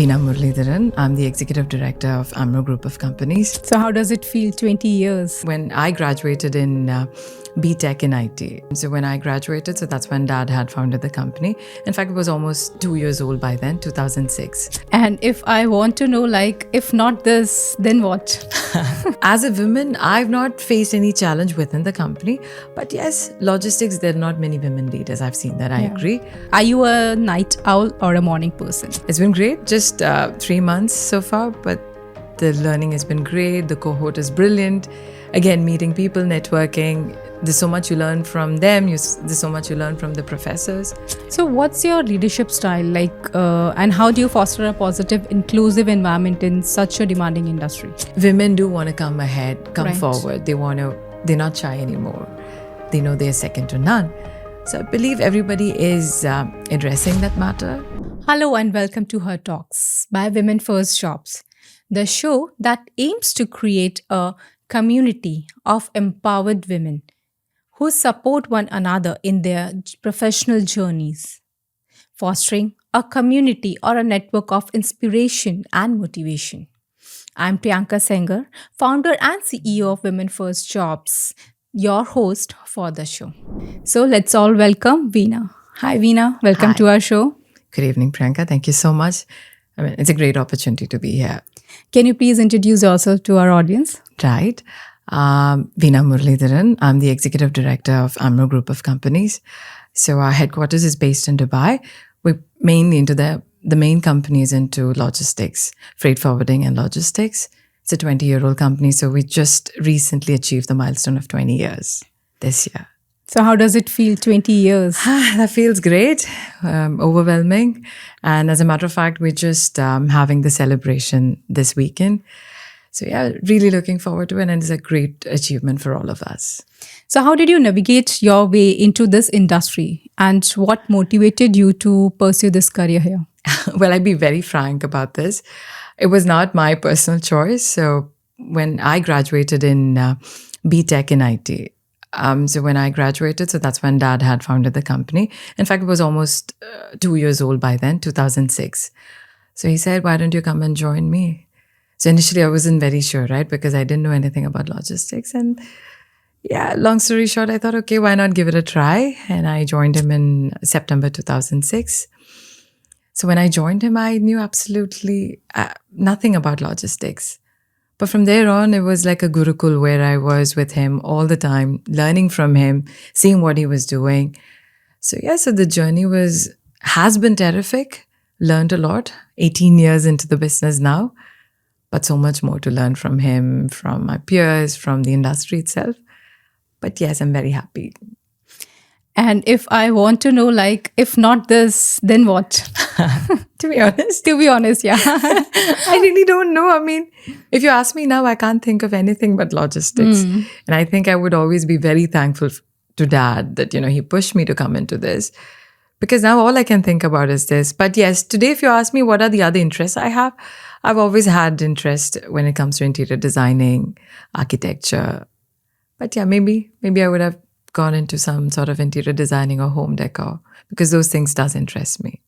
Veena Muralidharan. I'm the executive director of Amro Group of Companies. So how does it feel 20 years? When I graduated in B.Tech in IT. So when I graduated, so that's when Dad had founded the company. In fact, it was almost 2 years old by then, 2006. And if I want to know, if not this, then what? As a woman, I've not faced any challenge within the company. But yes, logistics, there are not many women leaders. I've seen that. I agree. Are you a night owl or a morning person? It's been great. Just 3 months so far, but the learning has been great. The cohort is brilliant. Again, meeting people, networking. There's so much you learn from them. There's so much you learn from the professors. So what's your leadership style and how do you foster a positive, inclusive environment in such a demanding industry? Women do want to come ahead, come Right. forward. They're not shy anymore. They know they're second to none. So I believe everybody is addressing that matter. Hello and welcome to Hertalks by Women First Jobs, the show that aims to create a community of empowered women who support one another in their professional journeys, fostering a community or a network of inspiration and motivation. I'm Priyanka Sengar, founder and CEO of Women First Jobs, your host for the show. So let's all welcome Veena. Hi Veena, welcome Hi. to our show. Good evening, Priyanka. Thank you so much. I mean, it's a great opportunity to be here. Can you please introduce yourself to our audience? Right. Veena Muralidharan. I'm the executive director of Amro Group of Companies. So our headquarters is based in Dubai. We're mainly into the main company is into logistics, freight forwarding and logistics. It's a 20-year-old company. So we just recently achieved the milestone of 20 years this year. So how does it feel 20 years? That feels great, overwhelming. And as a matter of fact, we're just having the celebration this weekend. So yeah, really looking forward to it. And it's a great achievement for all of us. So how did you navigate your way into this industry and what motivated you to pursue this career here? Well, I'd be very frank about this. It was not my personal choice. So when I graduated in B.Tech in IT, so when I graduated, so that's when Dad had founded the company. In fact, it was almost 2 years old by then, 2006. So he said, why don't you come and join me? So initially I wasn't very sure, right? Because I didn't know anything about logistics. And yeah, long story short, I thought, okay, why not give it a try? And I joined him in September 2006. So when I joined him, I knew absolutely nothing about logistics. But from there on, it was like a gurukul where I was with him all the time, learning from him, seeing what he was doing. So yeah, so the journey has been terrific. Learned a lot, 18 years into the business now, but so much more to learn from him, from my peers, from the industry itself. But yes, I'm very happy. And if I want to know, if not this, then what? To be honest, To be honest, yeah. I really don't know. I mean, if you ask me now, I can't think of anything but logistics. And I think I would always be very thankful to Dad that, he pushed me to come into this. Because now all I can think about is this. But yes, today, if you ask me what are the other interests I have, I've always had interest when it comes to interior designing, architecture. But yeah, maybe I would have gone into some sort of interior designing or home decor because those things does interest me.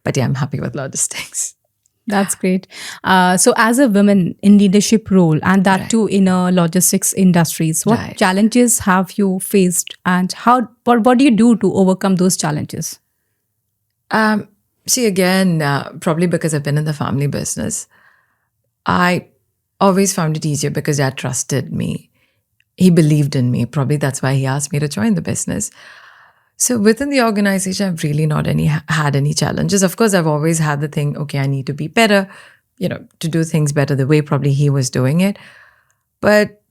But yeah, I'm happy with logistics. That's great. So as a woman in leadership role and that Right. too in a logistics industries, what Right. challenges have you faced and what do you do to overcome those challenges? See, again, probably because I've been in the family business, I always found it easier because Dad trusted me. He believed in me. Probably that's why he asked me to join the business. So within the organization, I've really not had any challenges. Of course, I've always had the thing, okay, I need to be better, to do things better the way probably he was doing it. But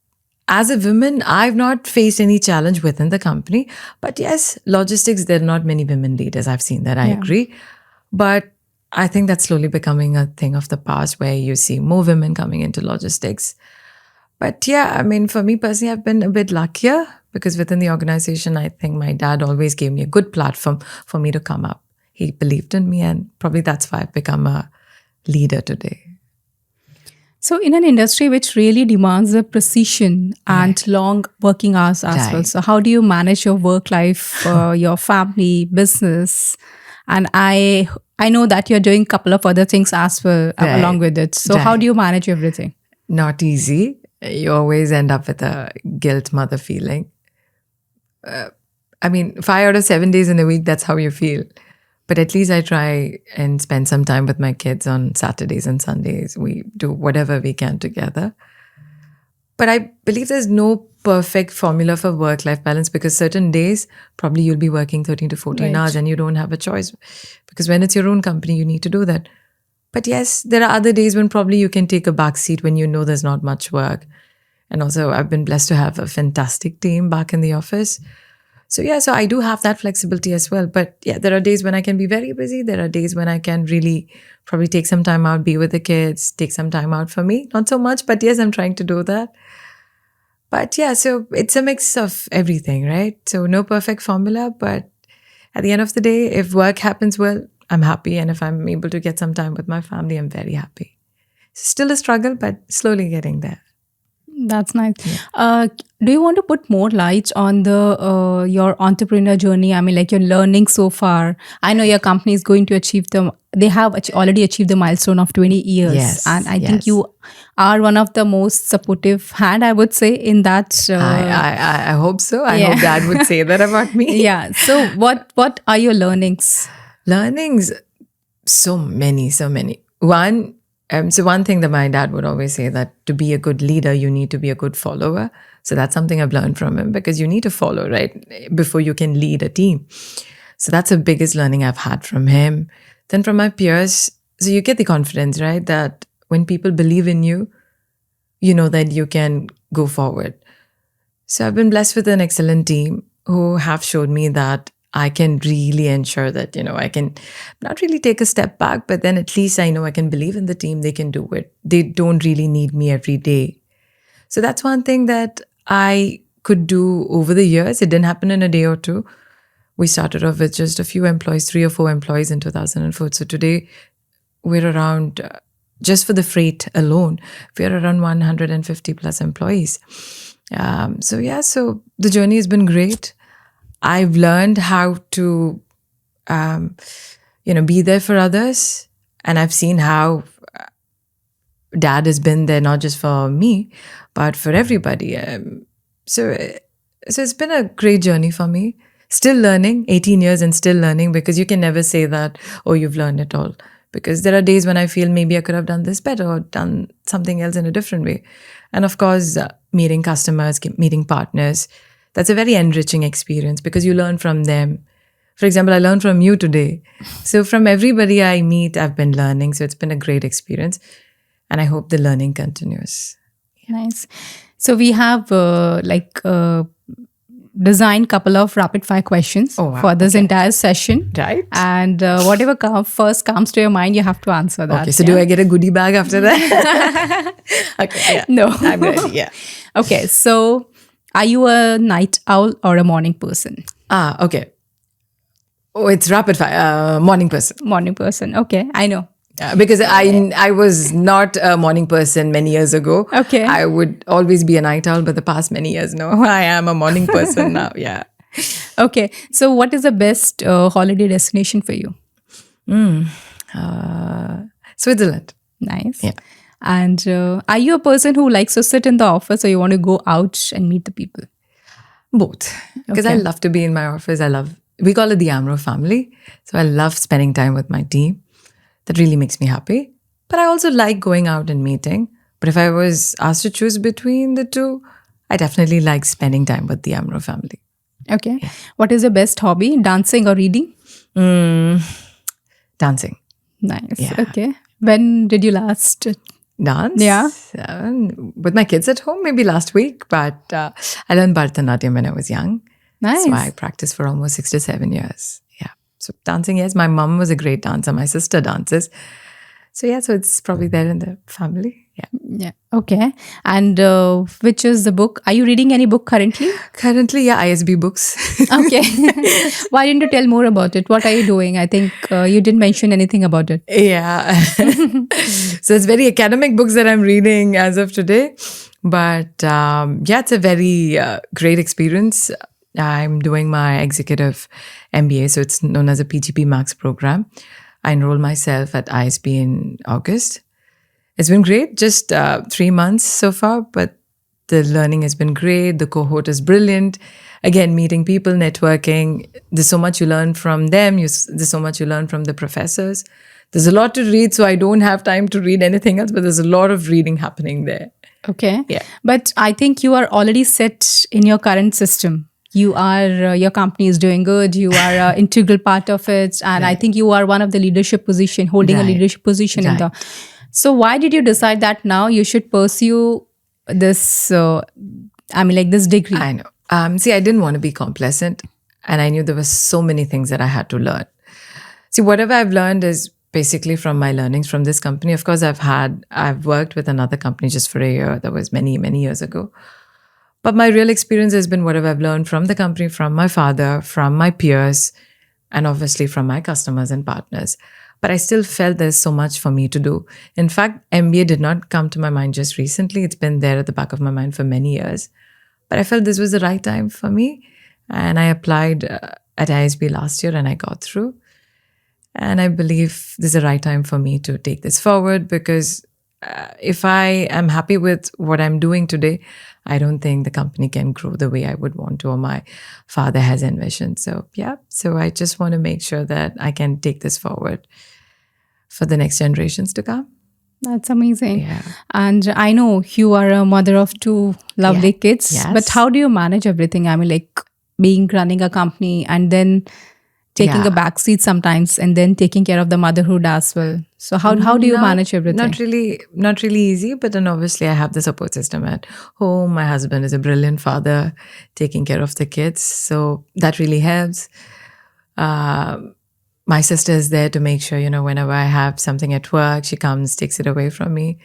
as a woman, I've not faced any challenge within the company. But yes, logistics, there are not many women leaders. I've seen that. I agree. But I think that's slowly becoming a thing of the past where you see more women coming into logistics. But yeah, I mean, for me personally, I've been a bit luckier because within the organization, I think my dad always gave me a good platform for me to come up. He believed in me and probably that's why I've become a leader today. So in an industry which really demands the precision and long working hours as well. Right. So how do you manage your work life, your family, business, and I know that you're doing a couple of other things as well along Right. with it. So how Right. do you manage everything? Not easy. You always end up with a guilt mother feeling. I mean, 5 out of 7 days in a week, that's how you feel. But at least I try and spend some time with my kids on Saturdays and Sundays. We do whatever we can together. But I believe there's no perfect formula for work life balance, because certain days, probably you'll be working 13 to 14 Right. hours and you don't have a choice. Because when it's your own company, you need to do that. But yes, there are other days when probably you can take a back seat when you know there's not much work. And also, I've been blessed to have a fantastic team back in the office. So yeah, so I do have that flexibility as well. But yeah, there are days when I can be very busy. There are days when I can really probably take some time out, be with the kids, take some time out for me. Not so much, but yes, I'm trying to do that. But yeah, so it's a mix of everything, right? So no perfect formula, but at the end of the day, if work happens well, I'm happy. And if I'm able to get some time with my family, I'm very happy. Still a struggle, but slowly getting there. That's nice. Do you want to put more light on the your entrepreneur journey? I mean, like your learning so far. I know your company is going to achieve the. They have already achieved the milestone of 20 years, Yes, and I think yes. you are one of the most supportive hand, I would say, in that. I hope so. I yeah. hope Dad would say that about me. Yeah. So, what are your learnings? Learnings, so many, so many. One thing that my dad would always say, that to be a good leader, you need to be a good follower. So that's something I've learned from him, because you need to follow, right, before you can lead a team. So that's the biggest learning I've had from him. Then from my peers, so you get the confidence, right, that when people believe in you, you know that you can go forward. So I've been blessed with an excellent team who have showed me that I can really ensure that, I can not really take a step back, but then at least I know I can believe in the team. They can do it. They don't really need me every day. So that's one thing that I could do over the years. It didn't happen in a day or two. We started off with just a few employees, 3 or 4 employees in 2004. So today we're around, just for the freight alone, we're around 150 plus employees. So the journey has been great. I've learned how to, be there for others. And I've seen how Dad has been there, not just for me, but for everybody. So it's been a great journey for me. Still learning, 18 years and still learning, because you can never say that, oh, you've learned it all. Because there are days when I feel maybe I could have done this better or done something else in a different way. And of course, meeting customers, meeting partners, that's a very enriching experience, because you learn from them. For example, I learned from you today. So from everybody I meet, I've been learning. So it's been a great experience. And I hope the learning continues. Nice. So we have designed couple of rapid fire questions for this entire session. Right. And whatever first comes to your mind, you have to answer that. Okay, so do I get a goodie bag after that? Okay, yeah. No. I'm ready, yeah. Okay, so are you a night owl or a morning person? Okay. Oh, it's rapid fire. Morning person. Morning person. Okay, I know. Because I was not a morning person many years ago. Okay. I would always be a night owl, but the past many years, no, I am a morning person now. Yeah. Okay. So what is the best holiday destination for you? Switzerland. Nice. Yeah. And are you a person who likes to sit in the office, or you want to go out and meet the people? Both. Because I love to be in my office. We call it the Amro family. So I love spending time with my team. That really makes me happy. But I also like going out and meeting. But if I was asked to choose between the two, I definitely like spending time with the Amro family. Okay. Yeah. What is your best hobby? Dancing or reading? Dancing. Nice. Yeah. Okay. When did you last dance? Yeah. With my kids at home, maybe last week. But I learned Bharatanatyam when I was young. Nice. So I practiced for almost 6 to 7 years. Yeah. So dancing, yes. My mom was a great dancer. My sister dances. So yeah, so it's probably there in the family. Yeah. Yeah. Okay. And which is the book? Are you reading any book currently? Currently, yeah, ISB books. Okay. Why didn't you tell more about it? What are you doing? I think you didn't mention anything about it. Yeah. So it's very academic books that I'm reading as of today. But yeah, it's a very great experience. I'm doing my executive MBA. So it's known as a PGP Max program. I enrolled myself at ISB in August. It's been great, just 3 months so far, but the learning has been great. The cohort is brilliant. Again, meeting people, networking. There's so much you learn from them. There's so much you learn from the professors. There's a lot to read, so I don't have time to read anything else, but there's a lot of reading happening there. Okay. Yeah. But I think you are already set in your current system. You are, your company is doing good. You are an integral part of it. And I think you are one of the leadership position, holding a Right. leadership position in the. Right. So why did you decide that now you should pursue this, this degree? I know. See, I didn't want to be complacent, and I knew there were so many things that I had to learn. See, whatever I've learned is basically from my learnings from this company. Of course, I've worked with another company just for a year. That was many, many years ago. But my real experience has been whatever I've learned from the company, from my father, from my peers, and obviously from my customers and partners. But I still felt there's so much for me to do. In fact, MBA did not come to my mind just recently. It's been there at the back of my mind for many years. But I felt this was the right time for me. And I applied at ISB last year and I got through. And I believe this is the right time for me to take this forward because if I am happy with what I'm doing today, I don't think the company can grow the way I would want to or my father has envisioned. So, yeah. So I just want to make sure that I can take this forward for the next generations to come. That's amazing. Yeah. And I know you are a mother of two lovely kids, Yes. but how do you manage everything? Running a company and then taking a back seat sometimes and then taking care of the motherhood as well. So how do you manage everything? Not really easy, but then obviously I have the support system at home. My husband is a brilliant father taking care of the kids. So that really helps. My sister is there to make sure, whenever I have something at work, she comes, takes it away from me.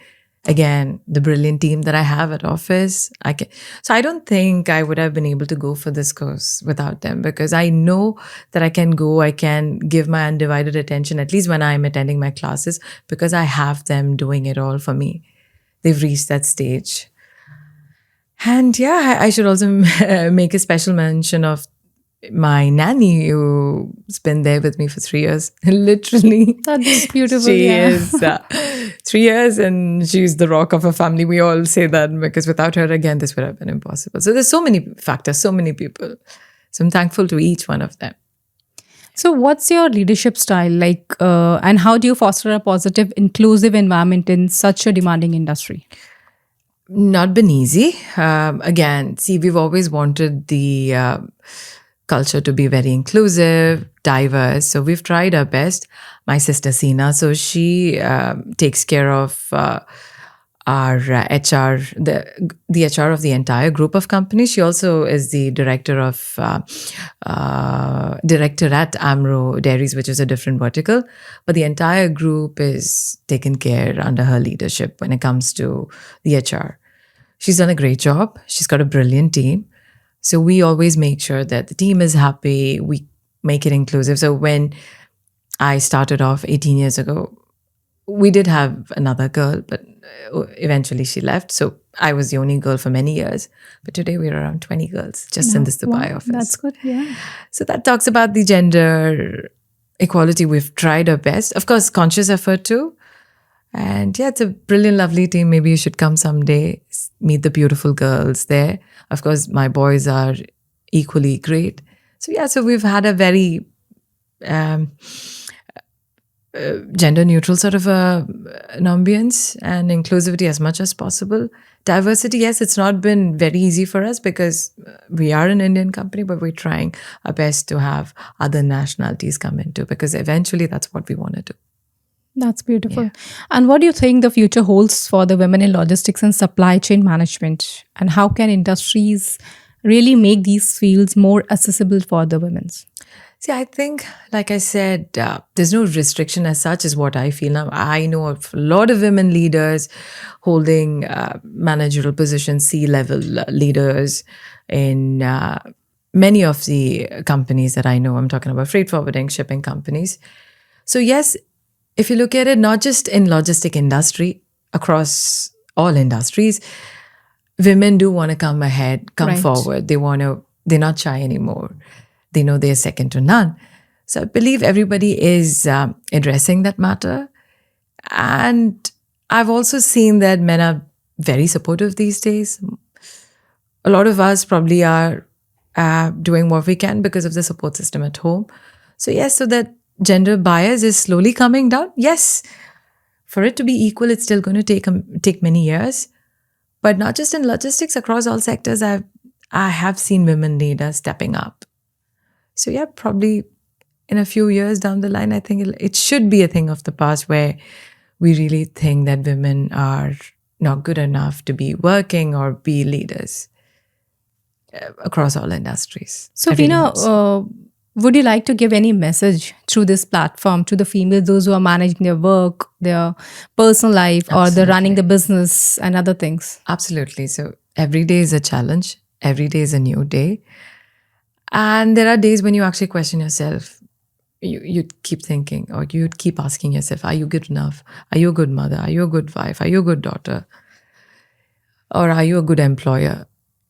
Again, the brilliant team that I have at office. So I don't think I would have been able to go for this course without them because I know that I can give my undivided attention, at least when I'm attending my classes, because I have them doing it all for me. They've reached that stage. And yeah, I should also make a special mention of my nanny who's been there with me for 3 years. Literally. That's beautiful. She is 3 years and she's the rock of a family. We all say that because without her, again, this would have been impossible. So there's so many factors, so many people. So I'm thankful to each one of them. So what's your leadership style like and how do you foster a positive, inclusive environment in such a demanding industry? Not been easy. Again, see, we've always wanted the culture to be very inclusive, diverse. So we've tried our best. My sister Seena, so she takes care of our HR, the HR of the entire group of companies. She also is the director at Amro Dairies, which is a different vertical. But the entire group is taken care under her leadership when it comes to the HR. She's done a great job. She's got a brilliant team. So we always make sure that the team is happy. We make it inclusive. So when I started off 18 years ago, we did have another girl, but eventually she left. So I was the only girl for many years. But today we're around 20 girls just in this Dubai office. That's good, yeah. So that talks about the gender equality. We've tried our best. Of course, conscious effort too. And yeah, it's a brilliant, lovely team. Maybe you should come someday, meet the beautiful girls there. Of course, my boys are equally great. So yeah, so we've had a very gender neutral sort of an ambience and inclusivity as much as possible. Diversity, yes, it's not been very easy for us because we are an Indian company, but we're trying our best to have other nationalities come into because eventually that's what we want to do. That's beautiful. Yeah. And what do you think the future holds for the women in logistics and supply chain management? And how can industries really make these fields more accessible for the women? See, I think, like I said, there's no restriction as such is what I feel now. I know of a lot of women leaders holding managerial positions, C-level leaders in many of the companies that I know. I'm talking about freight forwarding, shipping companies. So yes, if you look at it, not just in logistic industry, across all industries, women do want to come ahead, come forward. They're not shy anymore. they know they're second to none. So I believe everybody is addressing that matter. And I've also seen that men are very supportive these days. A lot of us probably are doing what we can because of the support system at home. So yes, so that gender bias is slowly coming down. Yes, for it to be equal, it's still going to take many years. But not just in logistics, across all sectors, I have seen women leaders stepping up. So yeah, probably in a few years down the line, I think it should be a thing of the past where we really think that women are not good enough to be working or be leaders across all industries. So, I really Veena, hope so. would you like to give any message through this platform to the females, those who are managing their work, their personal life, or the running the business and other things? Absolutely. So every day is a challenge. Every day is a new day. And there are days when you actually question yourself. You'd keep thinking, or you'd keep asking yourself, are you good enough? Are you a good mother? Are you a good wife? Are you a good daughter? Or are you a good employer?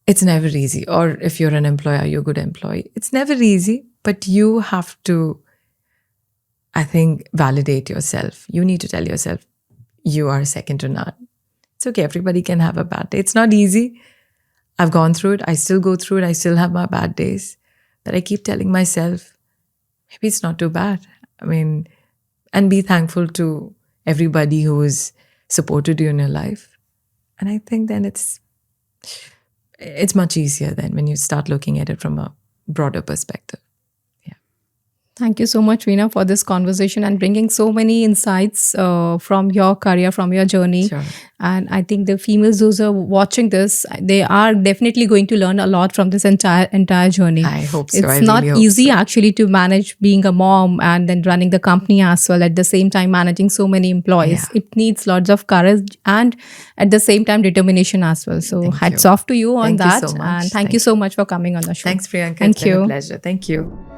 It's never easy. Or if you're an employer, are you a good employee? It's never easy, but you have to, I think, validate yourself. You need to tell yourself, you are second to none. It's okay. Everybody can have a bad day. It's not easy. I've gone through it. I still go through it. I still have my bad days. But I keep telling myself, maybe it's not too bad. I mean, and be thankful to everybody who has supported you in your life. And I think then it's much easier then when you start looking at it from a broader perspective. Thank you so much, Veena, for this conversation and bringing so many insights from your career, from your journey. Sure. And I think the females who are watching this, they are definitely going to learn a lot from this entire journey. I hope so. It's I not really hope easy so. actually to manage being a mom and then running the company as well, at the same time managing so many employees. Yeah. It needs lots of courage and at the same time determination as well. So Thank hats you. off to you on Thank you that. so much. And thank you so much for coming on the show. Thanks, Priyanka. Thank It's been you. a pleasure. Thank you.